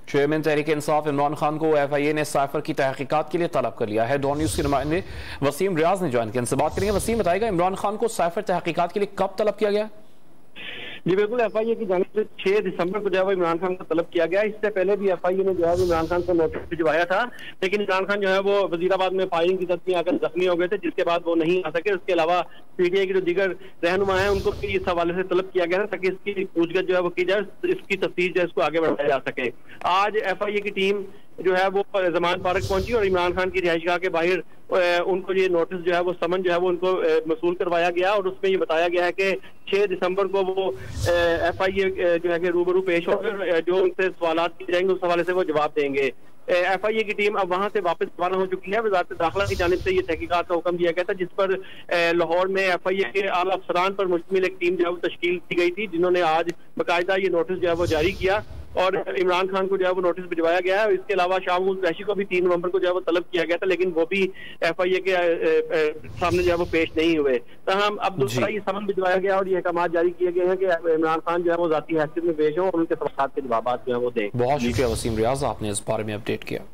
Chairman Tehreek Insaf Imran Khan को FIA ने cipher की तहकीकात के लिए तलब कर लिया है। डॉन न्यूज के नुमाइंदे वसीम रियाज ने ज्वाइन किया, इनसे बात करेंगे। वसीम, बताएगा इमरान खान को साइफर तहकीकात के लिए कब तलब किया गया? जी बिल्कुल, FIA की जानिब से 6 दिसंबर को जो है वो इमरान खान को तलब किया गया। इससे पहले भी FIA ने जो है वो इमरान खान को नोटिस भिजवाया था, लेकिन इमरान खान जो है वो वजीराबाद में फायरिंग की जद में आकर जख्मी हो गए थे, जिसके बाद वो नहीं आ सके। उसके अलावा PTI के जो दीगर रहनुमा है उनको भी इस हवाले से तलब किया गया था ताकि इसकी पूछगछ जो है वो की जाए, इसकी तफ्तीश जो है इसको आगे बढ़ाया जा सके। आज FIA की टीम जो है वो जमान पार्क पहुंची और इमरान खान की रिहाइशगाह के बाहर उनको ये नोटिस जो है वो समन जो है वो उनको मसूल करवाया गया और उसमें ये बताया गया है कि 6 दिसंबर को वो FIA जो है कि रूबरू पेश होकर जो उनसे सवालात किए जाएंगे उस हवाले से वो जवाब देंगे। FIA की टीम अब वहां से वापस रवाना हो चुकी है। वजारत दाखिला की जानिब से ये तहकीकात का हुक्म दिया गया था, जिस पर लाहौर में FIA के आला अफसरान पर मुश्तमिल एक टीम जो है वो तश्कील की गई थी, जिन्होंने आज बाकायदा ये नोटिस जो है वो जारी किया और इमरान खान को जो है वो नोटिस भिजवाया गया है। इसके अलावा शाह वैशी को भी 3 नवंबर को जो है वो तलब किया गया था, लेकिन वो भी FIA के सामने जो है वो पेश नहीं हुए। तमाम अब दूसरा ये समन भिजवाया गया और ये अहकाम जारी किए गए हैं कि इमरान खान जो है वो जाती हैसियत में पेश हो और उनके सवाल के जवाब जो है वो दें। बहुत शुक्रिया वसीम रियाज, आपने इस बारे में अपडेट किया।